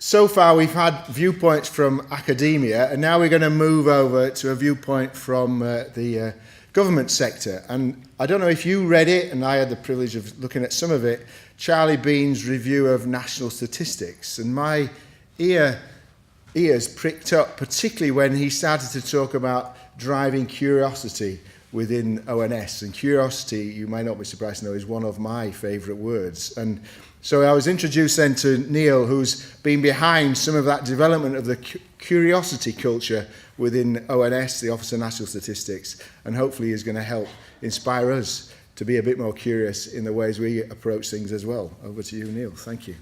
So far we've had viewpoints from academia, and now we're going to move over to a viewpoint from the government sector. And I don't know if you read it, and I had the privilege of looking at some of it, Charlie Bean's review of national statistics. And my ears pricked up, particularly when he started to talk about driving curiosity within ONS. And curiosity, you might not be surprised to know, is one of my favourite words. And so I was introduced then to Neil, who's been behind some of that development of the curiosity culture within ONS, the Office of National Statistics, and hopefully is going to help inspire us to be a bit more curious in the ways we approach things as well. Over to you, Neil. Thank you.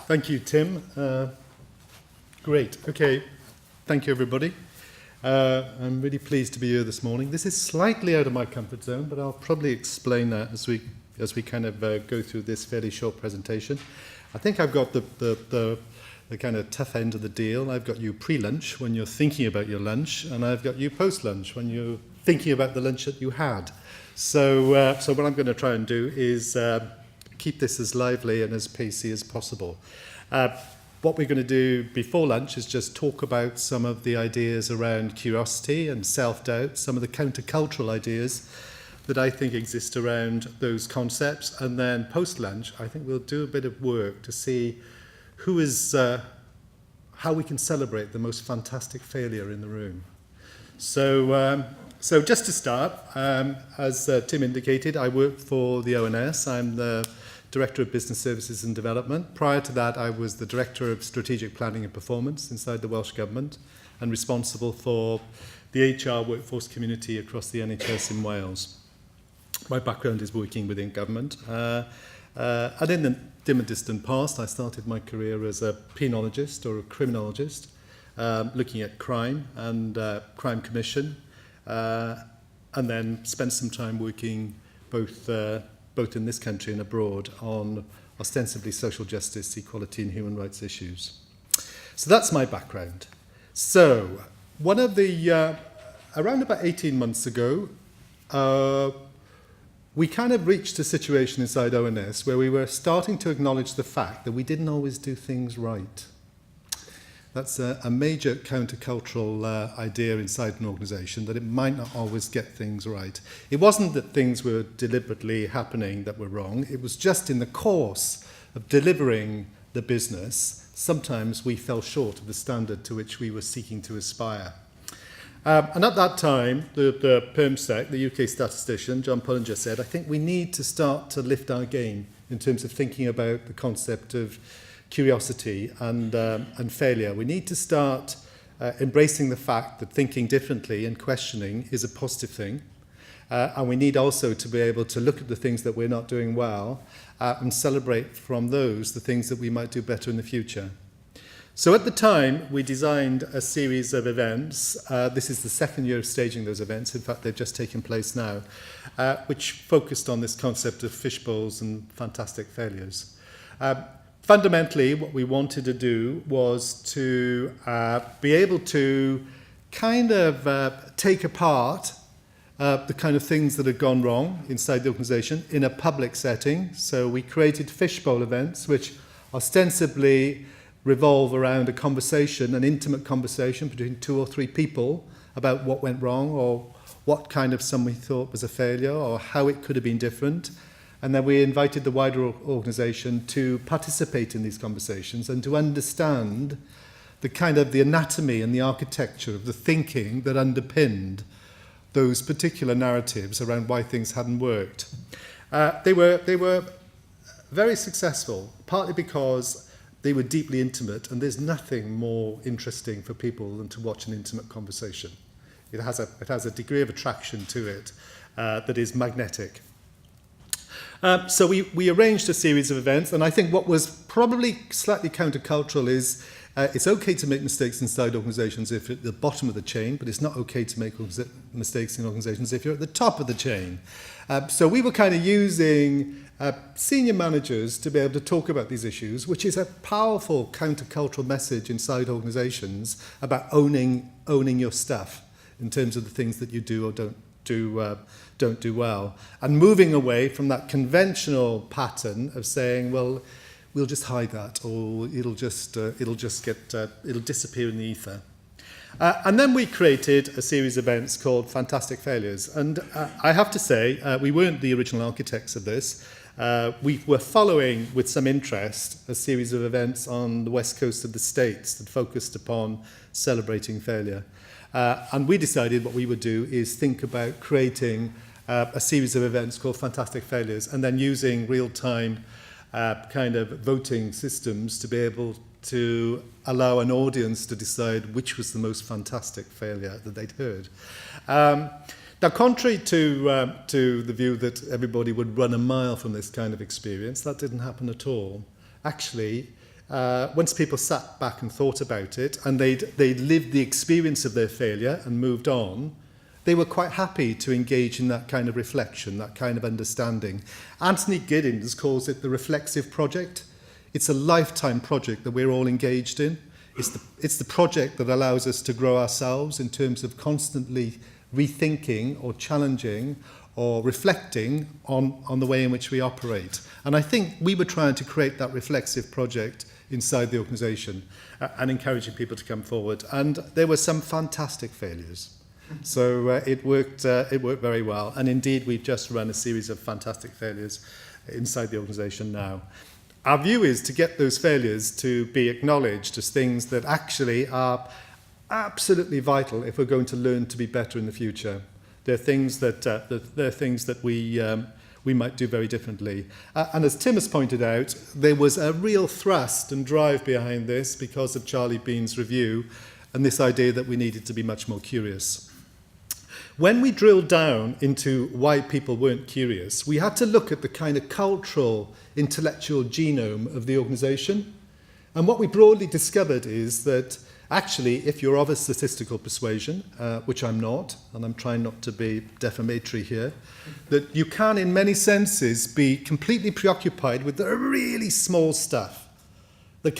Thank you, Tim. Great. Okay. Thank you, everybody. I'm really pleased to be here this morning. This is slightly out of my comfort zone, but I'll probably explain that as we kind of go through this fairly short presentation. I think I've got the kind of tough end of the deal. I've got you pre-lunch when you're thinking about your lunch, and I've got you post-lunch when you're thinking about the lunch that you had. So what I'm going to try and do is keep this as lively and as pacey as possible. What we're going to do before lunch is just talk about some of the ideas around curiosity and self-doubt, some of the countercultural ideas that I think exist around those concepts. And then post-lunch, I think we'll do a bit of work to see how we can celebrate the most fantastic failure in the room. So just to start, as Tim indicated, I work for the ONS. I'm the Director of Business Services and Development. Prior to that, I was the Director of Strategic Planning and Performance inside the Welsh Government and responsible for the HR workforce community across the NHS in Wales. My background is working within government. And in the dim and distant past, I started my career as a penologist or a criminologist, looking at crime and crime commission, and then spent some time working both in this country and abroad on ostensibly social justice, equality and human rights issues. So that's my background. So one of the, around about 18 months ago, we kind of reached a situation inside ONS where we were starting to acknowledge the fact that we didn't always do things right. That's a major countercultural idea inside an organisation, that it might not always get things right. It wasn't that things were deliberately happening that were wrong. It was just in the course of delivering the business, sometimes we fell short of the standard to which we were seeking to aspire. And at that time, the PermSec, the UK statistician, John Pullinger, said, I think we need to start to lift our game in terms of thinking about the concept of curiosity and failure. We need to start embracing the fact that thinking differently and questioning is a positive thing. And we need also to be able to look at the things that we're not doing well and celebrate from those the things that we might do better in the future. So at the time, we designed a series of events. This is the second year of staging those events. In fact, they've just taken place now, which focused on this concept of fishbowls and fantastic failures. Fundamentally, what we wanted to do was to be able to kind of take apart the kind of things that had gone wrong inside the organisation in a public setting. So we created fishbowl events, which ostensibly revolve around a conversation, an intimate conversation between 2 or 3 people about what went wrong or what kind of something we thought was a failure or how it could have been different. And then we invited the wider organisation to participate in these conversations and to understand the kind of the anatomy and the architecture of the thinking that underpinned those particular narratives around why things hadn't worked. They were very successful, partly because they were deeply intimate, and there's nothing more interesting for people than to watch an intimate conversation. It has a degree of attraction to it that is magnetic. So we arranged a series of events, and I think what was probably slightly countercultural is it's okay to make mistakes inside organisations if you're at the bottom of the chain, but it's not okay to make mistakes in organisations if you're at the top of the chain. So we were kind of using senior managers to be able to talk about these issues, which is a powerful countercultural message inside organisations about owning your stuff in terms of the things that you do or don't don't do well, and moving away from that conventional pattern of saying, well, we'll just hide that, or it'll disappear in the ether. And then we created a series of events called Fantastic Failures. And I have to say, we weren't the original architects of this. We were following with some interest a series of events on the west coast of the States that focused upon celebrating failure. And we decided what we would do is think about creating a series of events called Fantastic Failures, and then using real-time kind of voting systems to be able to allow an audience to decide which was the most fantastic failure that they'd heard. Now, contrary to the view that everybody would run a mile from this kind of experience, that didn't happen at all. Actually, once people sat back and thought about it, and they'd lived the experience of their failure and moved on, they were quite happy to engage in that kind of reflection, that kind of understanding. Anthony Giddens calls it the reflexive project. It's a lifetime project that we're all engaged in. It's the project that allows us to grow ourselves in terms of constantly rethinking or challenging or reflecting on the way in which we operate. And I think we were trying to create that reflexive project inside the organisation and encouraging people to come forward. And there were some fantastic failures. So it worked very well. And indeed, we've just run a series of fantastic failures inside the organisation now. Our view is to get those failures to be acknowledged as things that actually are absolutely vital if we're going to learn to be better in the future. They're things that we might do very differently. And as Tim has pointed out, there was a real thrust and drive behind this because of Charlie Bean's review and this idea that we needed to be much more curious. When we drilled down into why people weren't curious, we had to look at the kind of cultural, intellectual genome of the organisation. And what we broadly discovered is that actually, if you're of a statistical persuasion, which I'm not, and I'm trying not to be defamatory here, that you can, in many senses, be completely preoccupied with the really small stuff. The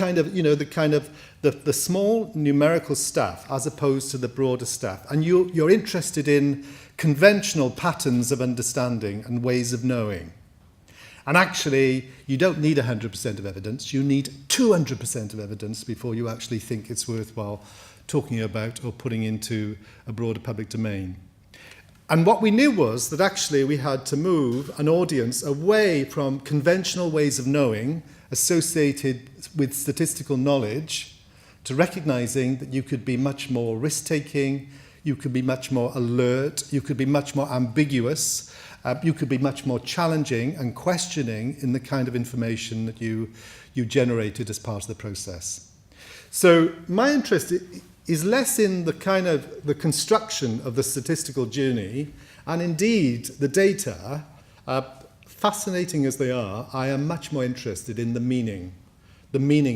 small numerical stuff as opposed to the broader stuff. And you're interested in conventional patterns of understanding and ways of knowing. And actually, you don't need 100% of evidence. You need 200% of evidence before you actually think it's worthwhile talking about or putting into a broader public domain. And what we knew was that actually we had to move an audience away from conventional ways of knowing associated with statistical knowledge to recognizing that you could be much more risk-taking, you could be much more alert, you could be much more ambiguous, you could be much more challenging and questioning in the kind of information that you generated as part of the process. So my interest is less in the kind of the construction of the statistical journey, and indeed the data, fascinating as they are, I am much more interested in the meaning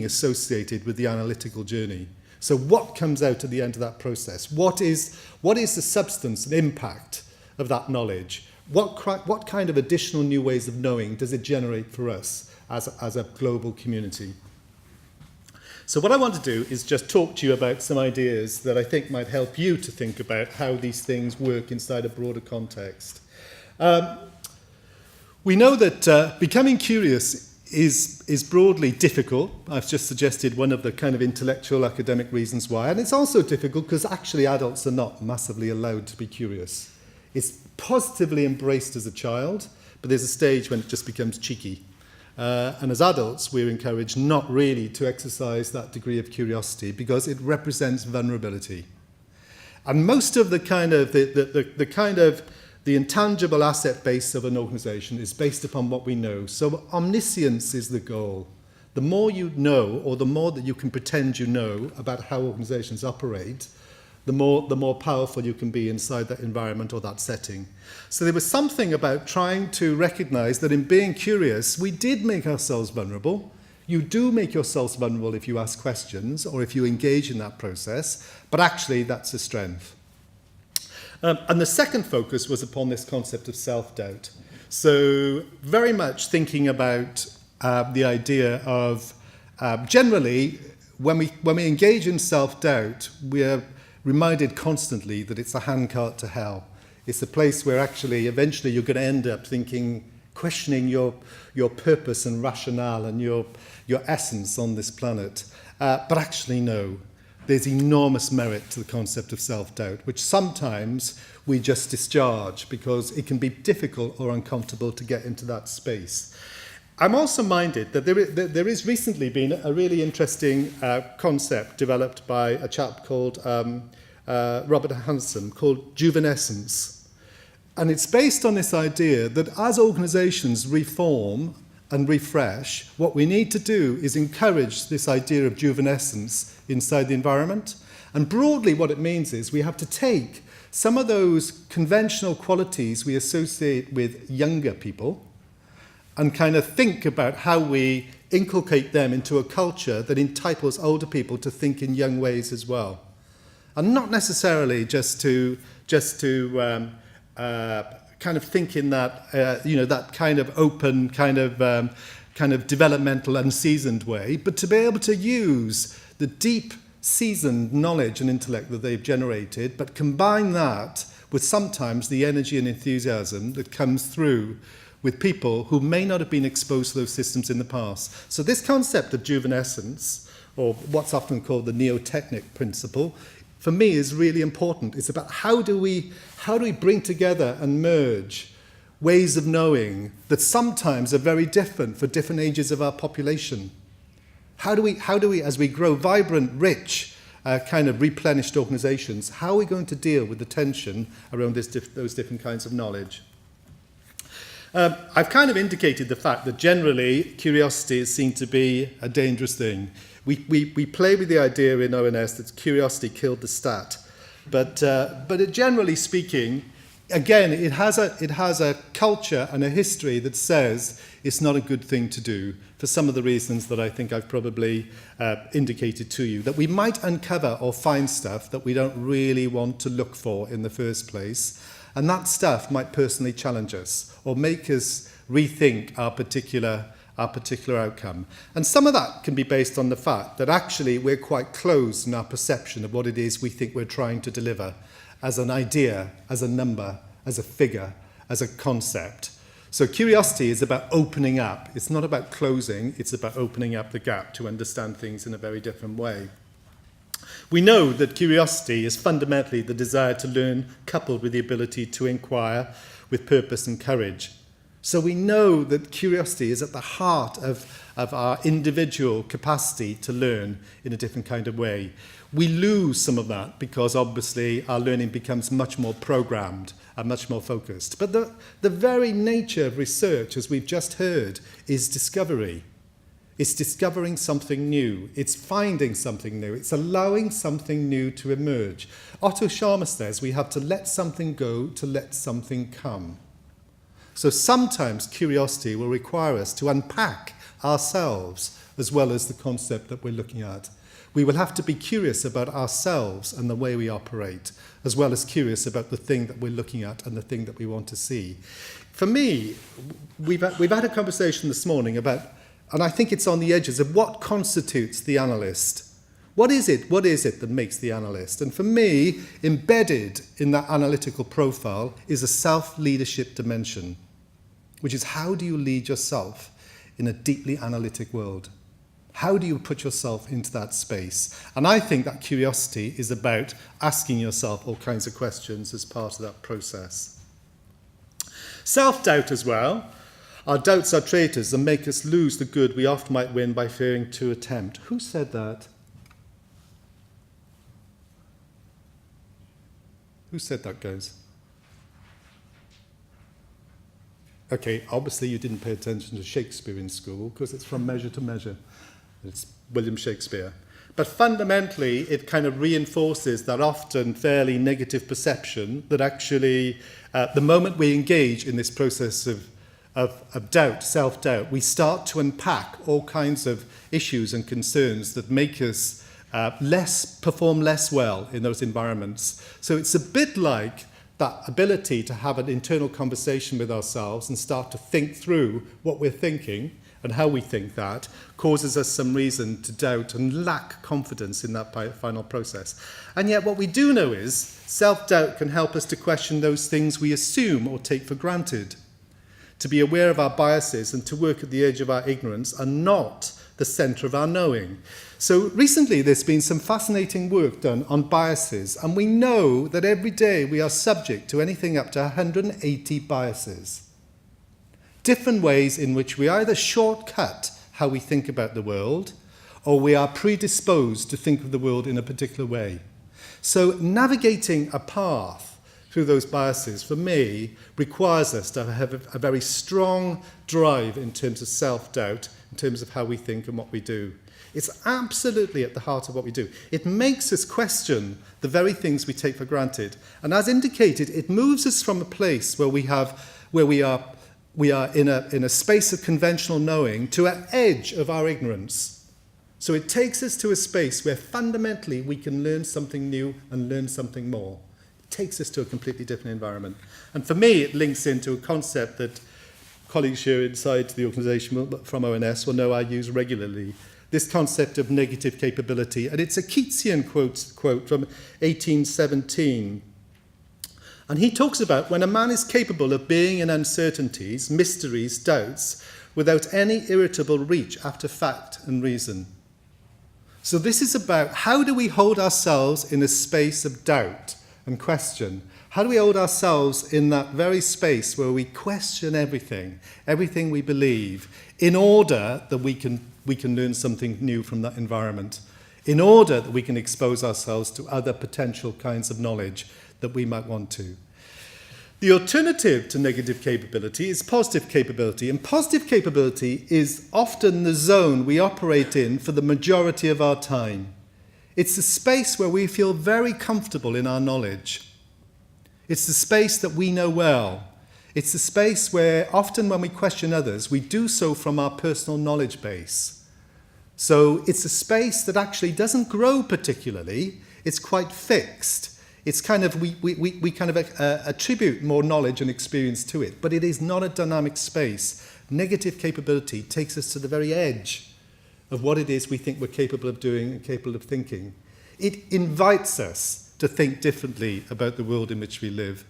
associated with the analytical journey. So what comes out at the end of that process? What is the substance and impact of that knowledge? What kind of additional new ways of knowing does it generate for us as a global community? So what I want to do is just talk to you about some ideas that I think might help you to think about how these things work inside a broader context. We know that becoming curious is broadly difficult. I've just suggested one of the kind of intellectual academic reasons why. And it's also difficult because actually adults are not massively allowed to be curious. It's positively embraced as a child, but there's a stage when it just becomes cheeky. And as adults, we're encouraged not really to exercise that degree of curiosity because it represents vulnerability. And most of the intangible asset base of an organization is based upon what we know. So omniscience is the goal. The more you know, or the more that you can pretend you know about how organizations operate, the more powerful you can be inside that environment or that setting. So there was something about trying to recognize that in being curious, we did make ourselves vulnerable. You do make yourselves vulnerable if you ask questions or if you engage in that process, but actually that's a strength. And the second focus was upon this concept of self-doubt. So very much thinking about the idea of generally, when we engage in self-doubt, we are reminded constantly that it's a handcart to hell. It's a place where actually eventually you're going to end up thinking, questioning your purpose and rationale and your essence on this planet. But actually, no. There's enormous merit to the concept of self-doubt, which sometimes we just discharge because it can be difficult or uncomfortable to get into that space. I'm also minded that there is recently been a really interesting concept developed by a chap called Robert Hanson called juvenescence. And it's based on this idea that as organizations reform and refresh, what we need to do is encourage this idea of juvenescence inside the environment. And broadly what it means is we have to take some of those conventional qualities we associate with younger people and kind of think about how we inculcate them into a culture that entitles older people to think in young ways as well. And not necessarily just to kind of think in that, that kind of open, kind of developmental, unseasoned way, but to be able to use the deep, seasoned knowledge and intellect that they've generated, but combine that with sometimes the energy and enthusiasm that comes through with people who may not have been exposed to those systems in the past. So this concept of juvenescence, or what's often called the neotechnic principle, for me is really important. It's about how do we bring together and merge ways of knowing that sometimes are very different for different ages of our population. How do we, as we grow vibrant, rich, kind of replenished organizations, how are we going to deal with the tension around those different kinds of knowledge? I've kind of indicated the fact that generally curiosity is seen to be a dangerous thing. We play with the idea in ONS that curiosity killed the stat. But generally speaking, again, it has a culture and a history that says it's not a good thing to do for some of the reasons that I think I've probably indicated to you, that we might uncover or find stuff that we don't really want to look for in the first place. And that stuff might personally challenge us or make us rethink our particular outcome. And some of that can be based on the fact that actually we're quite closed in our perception of what it is we think we're trying to deliver as an idea, as a number, as a figure, as a concept. So curiosity is about opening up. It's not about closing, it's about opening up the gap to understand things in a very different way. We know that curiosity is fundamentally the desire to learn coupled with the ability to inquire with purpose and courage. So we know that curiosity is at the heart of our individual capacity to learn in a different kind of way. We lose some of that because obviously our learning becomes much more programmed and much more focused. But the very nature of research, as we've just heard, is discovery. It's discovering something new. It's finding something new. It's allowing something new to emerge. Otto Scharmer says we have to let something go to let something come. So sometimes curiosity will require us to unpack ourselves as well as the concept that we're looking at. We will have to be curious about ourselves and the way we operate, as well as curious about the thing that we're looking at and the thing that we want to see. For me, we've had a conversation this morning about, and I think it's on the edges of what constitutes the analyst. What is it that makes the analyst? And for me, embedded in that analytical profile is a self-leadership dimension, which is how do you lead yourself in a deeply analytic world? How do you put yourself into that space? And I think that curiosity is about asking yourself all kinds of questions as part of that process. Self-doubt as well. Our doubts are traitors and make us lose the good we often might win by fearing to attempt. Who said that? Who said that, guys? Okay, obviously you didn't pay attention to Shakespeare in school because it's From Measure to Measure. It's William Shakespeare. But fundamentally, it kind of reinforces that often fairly negative perception that actually the moment we engage in this process of doubt, self-doubt, we start to unpack all kinds of issues and concerns that make us perform less well in those environments. So it's a bit like that ability to have an internal conversation with ourselves and start to think through what we're thinking and how we think that causes us some reason to doubt and lack confidence in that final process. And yet what we do know is self-doubt can help us to question those things we assume or take for granted, to be aware of our biases and to work at the edge of our ignorance and not the centre of our knowing. So recently there's been some fascinating work done on biases, and we know that every day we are subject to anything up to 180 biases. Different ways in which we either shortcut how we think about the world, or we are predisposed to think of the world in a particular way. So navigating a path through those biases, for me, requires us to have a very strong drive in terms of self-doubt, in terms of how we think and what we do. It's absolutely at the heart of what we do. It makes us question the very things we take for granted. And as indicated, it moves us from a place where we are in a space of conventional knowing to an edge of our ignorance. So it takes us to a space where fundamentally we can learn something new and learn something more. It takes us to a completely different environment. And for me, it links into a concept that colleagues here inside the organisation from ONS will know I use regularly, this concept of negative capability. And it's a Keatsian quote from 1817. And he talks about when a man is capable of being in uncertainties, mysteries, doubts, without any irritable reach after fact and reason. So this is about how do we hold ourselves in a space of doubt and question? How do we hold ourselves in that very space where we question everything we believe, in order that we can learn something new from that environment, in order that we can expose ourselves to other potential kinds of knowledge that we might want to. The alternative to negative capability is positive capability, and positive capability is often the zone we operate in for the majority of our time. It's the space where we feel very comfortable in our knowledge. It's the space that we know well. It's the space where often when we question others, we do so from our personal knowledge base. So it's a space that actually doesn't grow particularly. It's quite fixed. It's kind of, we kind of attribute more knowledge and experience to it, but it is not a dynamic space. Negative capability takes us to the very edge of what it is we think we're capable of doing and capable of thinking. It invites us to think differently about the world in which we live.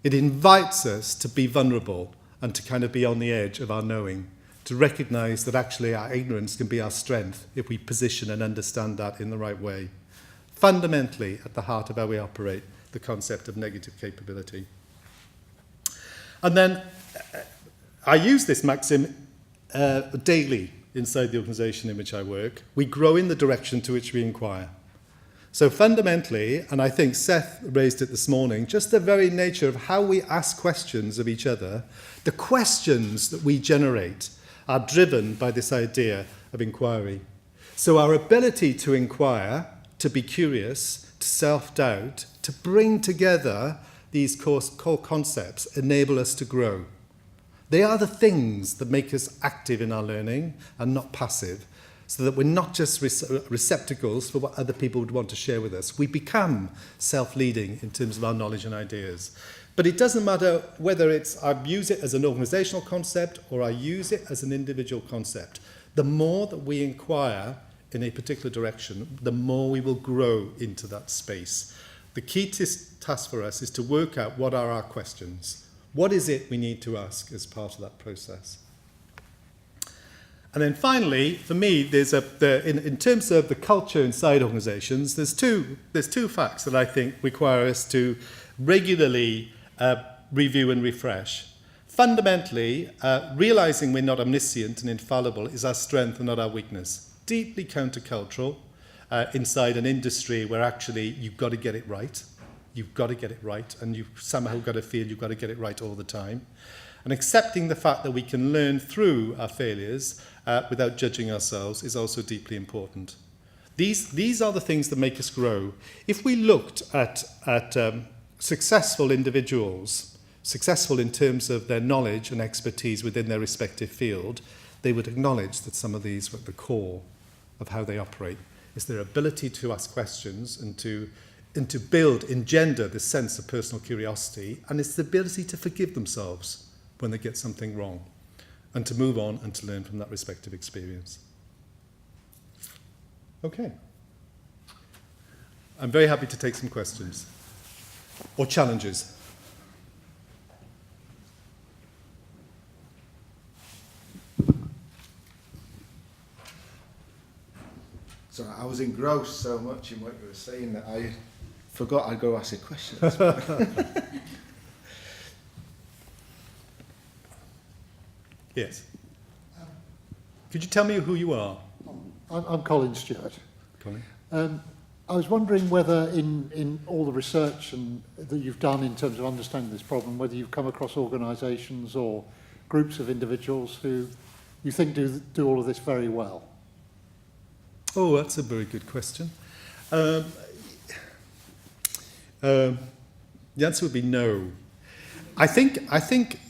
It invites us to be vulnerable and to kind of be on the edge of our knowing, to recognize that actually our ignorance can be our strength if we position and understand that in the right way. Fundamentally, at the heart of how we operate, the concept of negative capability. And then I use this maxim daily inside the organisation in which I work. We grow in the direction to which we inquire. So fundamentally, and I think Seth raised it this morning, just the very nature of how we ask questions of each other, the questions that we generate are driven by this idea of inquiry. So our ability to inquire, to be curious, to self-doubt, to bring together these core concepts enable us to grow. They are the things that make us active in our learning and not passive, so that we're not just receptacles for what other people would want to share with us. We become self-leading in terms of our knowledge and ideas. But it doesn't matter whether I use it as an organizational concept or I use it as an individual concept. The more that we inquire in a particular direction, the more we will grow into that space. The key task for us is to work out what are our questions. What is it we need to ask as part of that process? And then finally, for me, in terms of the culture inside organizations, there's two facts that I think require us to regularly review and refresh. Fundamentally, realizing we're not omniscient and infallible is our strength and not our weakness. Deeply countercultural inside an industry where actually you've got to get it right. You've got to get it right, and you've somehow got to feel you've got to get it right all the time. And accepting the fact that we can learn through our failures without judging ourselves is also deeply important. These are the things that make us grow. If we looked at successful individuals, successful in terms of their knowledge and expertise within their respective field, they would acknowledge that some of these were at the core of how they operate. It's their ability to ask questions and to engender this sense of personal curiosity, and it's the ability to forgive themselves when they get something wrong. and to move on and to learn from that respective experience. Okay. I'm very happy to take some questions or challenges. So I was engrossed so much in what you were saying that I forgot I'd go ask a question. Yes. Could you tell me who you are? I'm Colin Stewart. Colin? I was wondering whether in all the research that you've done in terms of understanding this problem, whether you've come across organisations or groups of individuals who you think do all of this very well. Oh, that's a very good question. The answer would be no. I think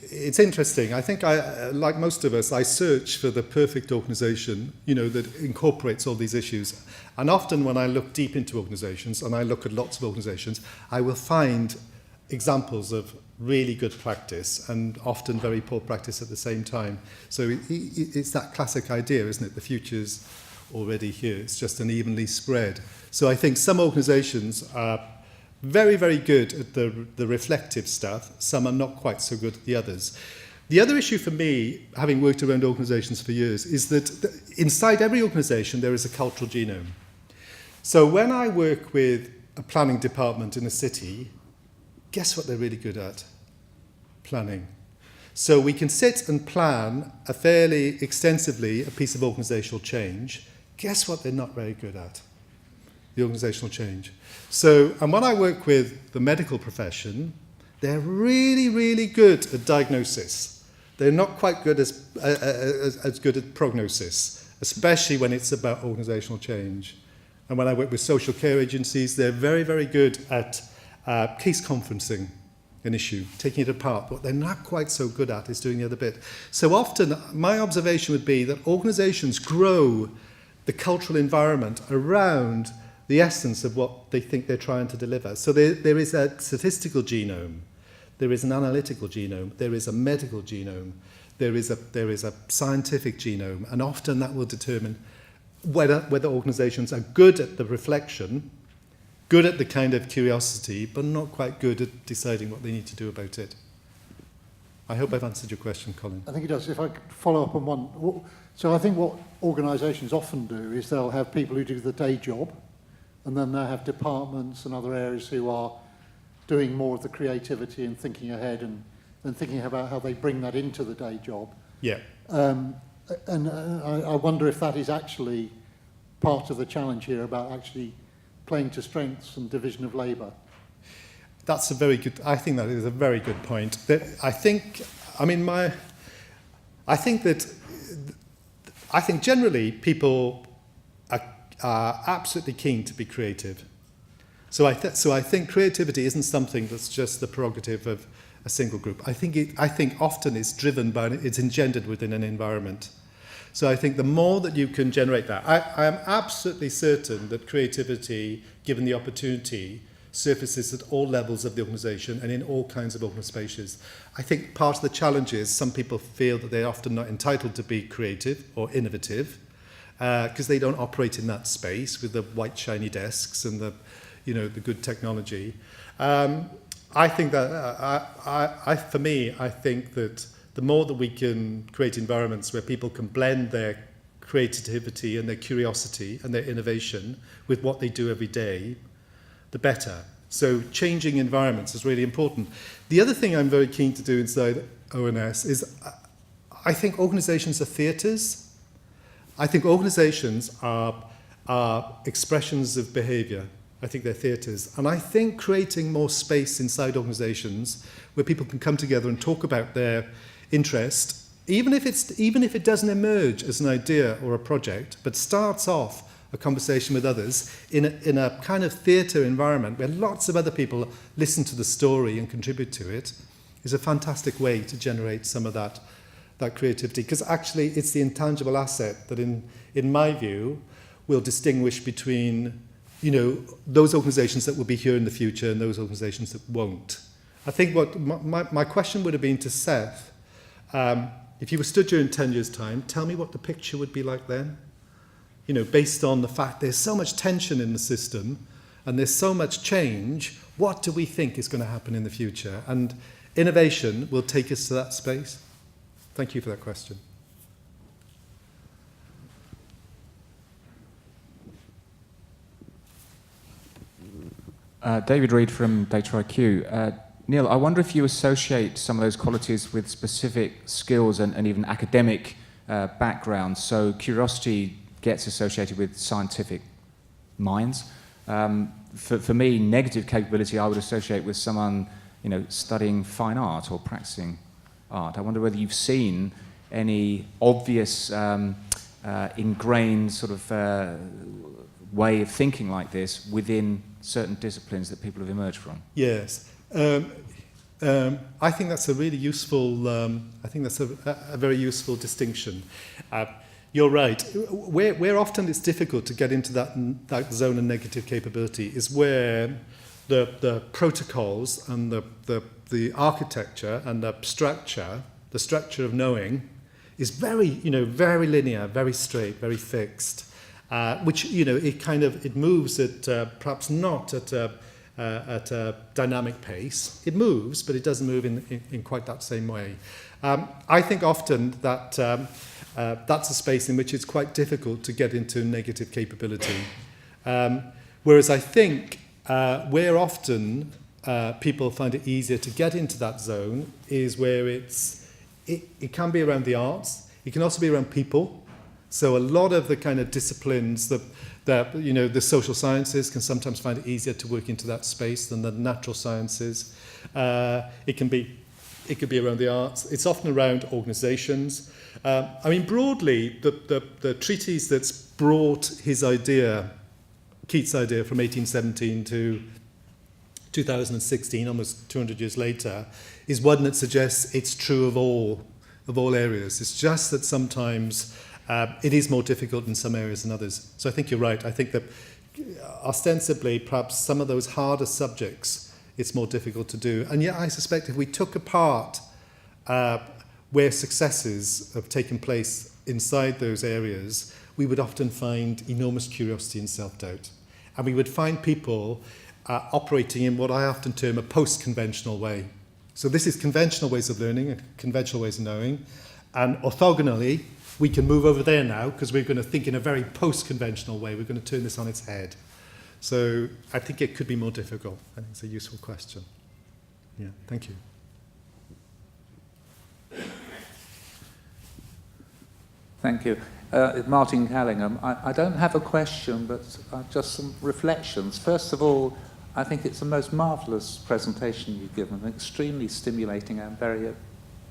it's interesting. I think like most of us, I search for the perfect organisation, that incorporates all these issues. And often when I look deep into organisations, and I look at lots of organisations, I will find examples of really good practice and often very poor practice at the same time. So it's that classic idea, isn't it? The future's already here. It's just unevenly spread. So I think some organisations are very, very good at the reflective stuff. Some are not quite so good at the others. The other issue for me, having worked around organisations for years, is that inside every organisation there is a cultural genome. So when I work with a planning department in a city, guess what they're really good at? Planning. So we can sit and plan a fairly extensively a piece of organisational change. Guess what they're not very good at? The organisational change. So, and when I work with the medical profession, they're really, really good at diagnosis. They're not quite good as good at prognosis, especially when it's about organisational change. And when I work with social care agencies, they're very, very good at case conferencing an issue, taking it apart. What they're not quite so good at is doing the other bit. So often, my observation would be that organisations grow the cultural environment around the essence of what they think they're trying to deliver. So there is a statistical genome, there is an analytical genome, there is a medical genome, there is a scientific genome, and often that will determine whether organisations are good at the reflection, good at the kind of curiosity, but not quite good at deciding what they need to do about it. I hope I've answered your question, Colin. I think it does. If I could follow up on one. So I think what organisations often do is they'll have people who do the day job, and then they'll have departments and other areas who are doing more of the creativity and thinking ahead and thinking about how they bring that into the day job. Yeah. And I wonder if that is actually part of the challenge here about actually playing to strengths and division of labour. That's a very good. I think that is a very good point. I think generally people are absolutely keen to be creative. So I think creativity isn't something that's just the prerogative of a single group. I think often it's driven by, it's engendered within an environment. So I think the more that you can generate that, I am absolutely certain that creativity, given the opportunity, surfaces at all levels of the organisation and in all kinds of organisational spaces. I think part of the challenge is some people feel that they're often not entitled to be creative or innovative because they don't operate in that space with the white shiny desks and the good technology. I think that for me, I think that the more that we can create environments where people can blend their creativity and their curiosity and their innovation with what they do every day, the better. So changing environments is really important. The other thing I'm very keen to do inside ONS is I think organisations are theatres. I think organisations are expressions of behaviour. I think they're theatres. And I think creating more space inside organisations where people can come together and talk about their interest, even if it doesn't emerge as an idea or a project, but starts off a conversation with others in a kind of theatre environment where lots of other people listen to the story and contribute to it, is a fantastic way to generate some of that creativity. Because actually it's the intangible asset that in my view will distinguish between those organisations that will be here in the future and those organisations that won't. I think what my question would have been to Seth, if you were stood here in 10 years' time, tell me what the picture would be like then. You know, based on the fact there's so much tension in the system and there's so much change, what do we think is going to happen in the future? And innovation will take us to that space. Thank you for that question. David Reed from Data IQ. Neil, I wonder if you associate some of those qualities with specific skills and even academic backgrounds. So curiosity gets associated with scientific minds. For me, negative capability I would associate with someone, you know, studying fine art or practicing art. I wonder whether you've seen any obvious ingrained sort of way of thinking like this within certain disciplines that people have emerged from. Yes. I think that's a really useful, I think that's a very useful distinction. You're right. Where often it's difficult to get into that zone of negative capability is where the protocols and the architecture and the structure of knowing is very, very linear, very straight, very fixed, which, it moves at perhaps not at a dynamic pace. It moves, but it doesn't move in quite that same way. I think often that that's a space in which it's quite difficult to get into negative capability. Whereas I think where often people find it easier to get into that zone is where it can be around the arts. It can also be around people. So a lot of the kind of disciplines that the social sciences can sometimes find it easier to work into that space than the natural sciences. It could be around the arts. It's often around organisations. Broadly, the treatise that's brought his idea, Keats' idea, from 1817 to 2016, almost 200 years later, is one that suggests it's true of all areas. It's just that sometimes it is more difficult in some areas than others. So I think you're right. I think that ostensibly, perhaps some of those harder subjects, it's more difficult to do. And yet I suspect if we took apart where successes have taken place inside those areas, we would often find enormous curiosity and self-doubt. And we would find people operating in what I often term a post-conventional way. So this is conventional ways of learning and conventional ways of knowing. And orthogonally, we can move over there now because we're going to think in a very post-conventional way. We're going to turn this on its head. So I think it could be more difficult. I think it's a useful question. Yeah, thank you. Thank you. Martin Callingham. I don't have a question, but just some reflections. First of all, I think it's the most marvellous presentation you've given, extremely stimulating and very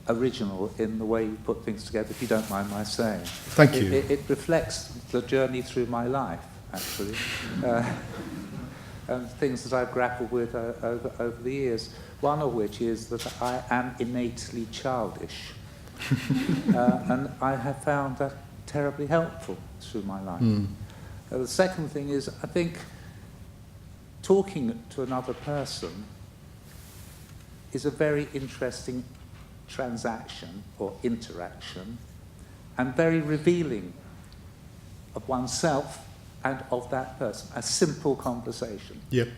original in the way you put things together, if you don't mind my saying. Thank you. It reflects the journey through my life, actually, and things that I've grappled with over the years, one of which is that I am innately childish. And I have found that terribly helpful through my life. The second thing is, I think talking to another person is a very interesting transaction or interaction and very revealing of oneself and of that person, a simple conversation. Yep.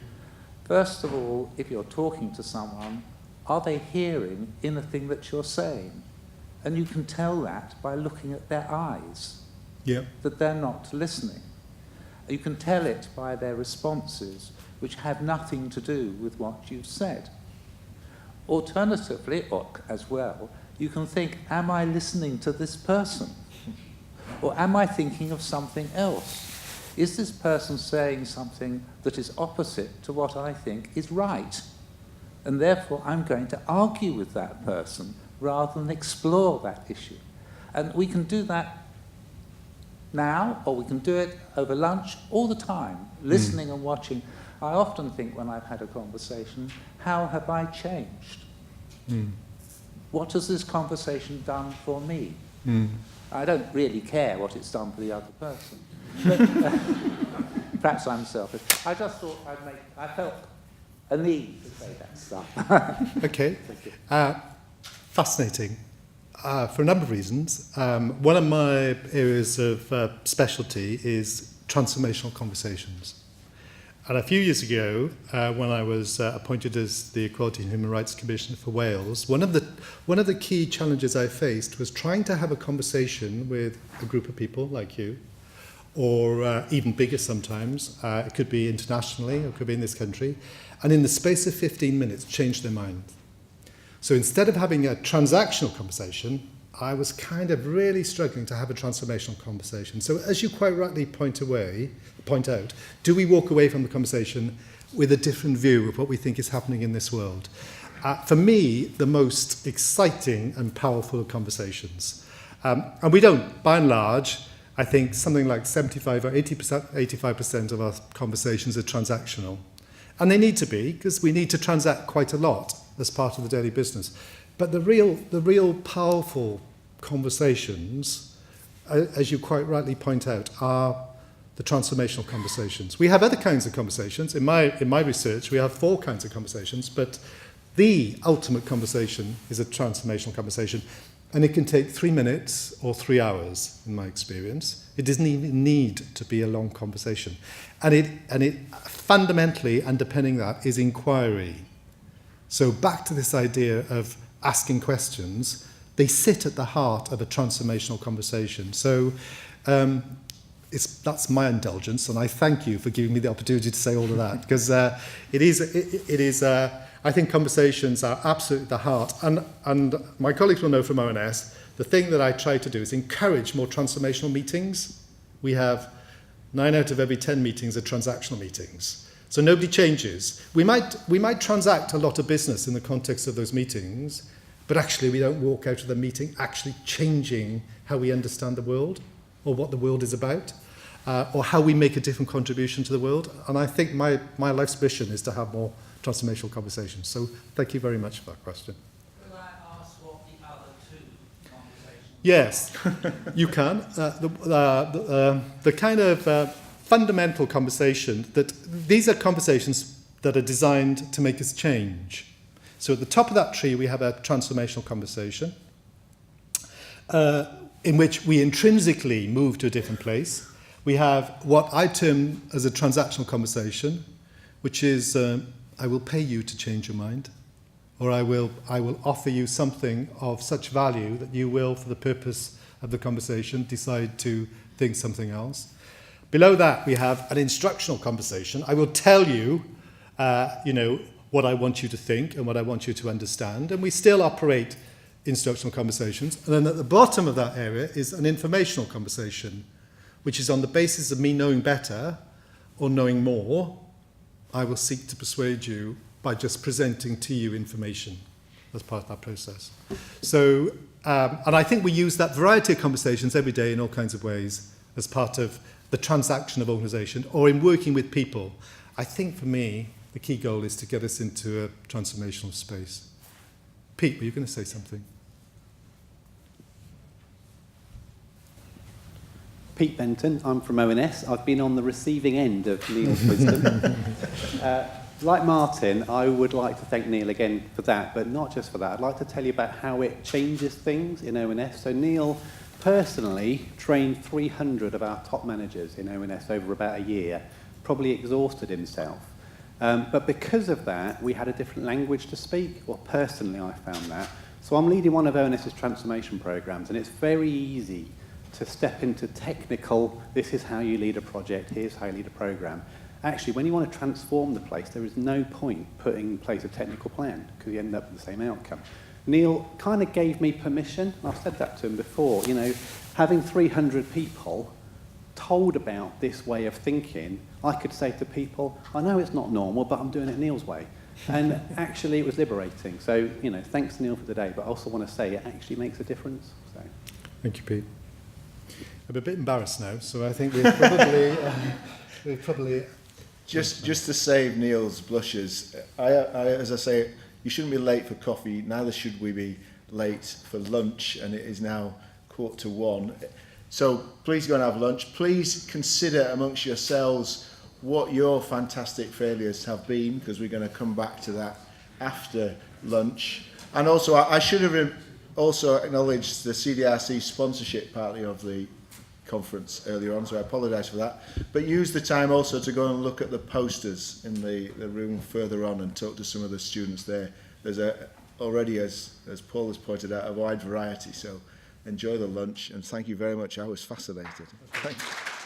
First of all, if you're talking to someone, are they hearing anything that you're saying? And you can tell that by looking at their eyes, that they're not listening. You can tell it by their responses, which have nothing to do with what you've said. Alternatively, or as well, you can think, am I listening to this person? Or am I thinking of something else? Is this person saying something that is opposite to what I think is right? And therefore, I'm going to argue with that person rather than explore that issue. And we can do that now, or we can do it over lunch all the time, listening and watching. I often think when I've had a conversation, how have I changed? What has this conversation done for me? I don't really care what it's done for the other person. But, perhaps I'm selfish. I just thought I felt a need to say that stuff. Okay. Thank you. Fascinating. For a number of reasons. One of my areas of specialty is transformational conversations. And a few years ago, when I was appointed as the Equality and Human Rights Commissioner for Wales, one of the key challenges I faced was trying to have a conversation with a group of people like you, or even bigger sometimes. It could be internationally, or it could be in this country, and in the space of 15 minutes, change their mind. So instead of having a transactional conversation, I was kind of really struggling to have a transformational conversation. So as you quite rightly point out, do we walk away from the conversation with a different view of what we think is happening in this world? For me, the most exciting and powerful conversations. And we don't, by and large, I think something like 75 or 85% of our conversations are transactional. And they need to be, because we need to transact quite a lot as part of the daily business. But the real powerful conversations, as you quite rightly point out, are the transformational conversations. We have other kinds of conversations. In my research, we have 4 kinds of conversations, but the ultimate conversation is a transformational conversation. And it can take 3 minutes or 3 hours, in my experience. It doesn't even need to be a long conversation. And it fundamentally underpinning that is inquiry. So back to this idea of asking questions, they sit at the heart of a transformational conversation. So that's my indulgence, and I thank you for giving me the opportunity to say all of that, because it is I think conversations are absolutely at the heart. And my colleagues will know from ONS, the thing that I try to do is encourage more transformational meetings. We have 9 out of every 10 meetings are transactional meetings. So nobody changes. We might transact a lot of business in the context of those meetings, but actually we don't walk out of the meeting actually changing how we understand the world, or what the world is about, or how we make a different contribution to the world. And I think my life's mission is to have more transformational conversations. So thank you very much for that question. Will I ask what the other 2 conversations? Yes, you can. The kind of fundamental conversation that these are conversations that are designed to make us change. So at the top of that tree, we have a transformational conversation in which we intrinsically move to a different place. We have what I term as a transactional conversation, which is I will pay you to change your mind, or I will offer you something of such value that you will, for the purpose of the conversation, decide to think something else. Below that, we have an instructional conversation. I will tell you, what I want you to think and what I want you to understand, and we still operate instructional conversations. And then at the bottom of that area is an informational conversation, which is on the basis of me knowing better or knowing more, I will seek to persuade you by just presenting to you information as part of that process. So, and I think we use that variety of conversations every day in all kinds of ways as part of the transaction of organisation, or in working with people. I think for me, the key goal is to get us into a transformational space. Pete, were you going to say something? Pete Benton, I'm from ONS. I've been on the receiving end of Neil's wisdom. Like Martin, I would like to thank Neil again for that, but not just for that. I'd like to tell you about how it changes things in ONS. So Neil personally trained 300 of our top managers in ONS over about a year, probably exhausted himself. But because of that, we had a different language to speak. Well, personally, I found that. So I'm leading one of ONS's transformation programs, and it's very easy to step into technical, this is how you lead a project, here's how you lead a program. Actually, when you want to transform the place, there is no point putting in place a technical plan, because you end up with the same outcome. Neil kind of gave me permission. I've said that to him before. Having 300 people told about this way of thinking, I could say to people, I know it's not normal, but I'm doing it Neil's way. And actually, it was liberating. So, thanks, Neil, for today. But I also want to say it actually makes a difference. So. Thank you, Pete. I'm a bit embarrassed now, so I think we've probably Just to save Neil's blushes, as I say, you shouldn't be late for coffee, neither should we be late for lunch, and it is now 1:45. So please go and have lunch. Please consider amongst yourselves what your fantastic failures have been, because we're going to come back to that after lunch. And also, I should have also acknowledge the CDRC sponsorship partly of the conference earlier on, so I apologise for that. But use the time also to go and look at the posters in the room further on and talk to some of the students there. There's already, as Paul has pointed out, a wide variety, so enjoy the lunch and thank you very much. I was fascinated. Thank you.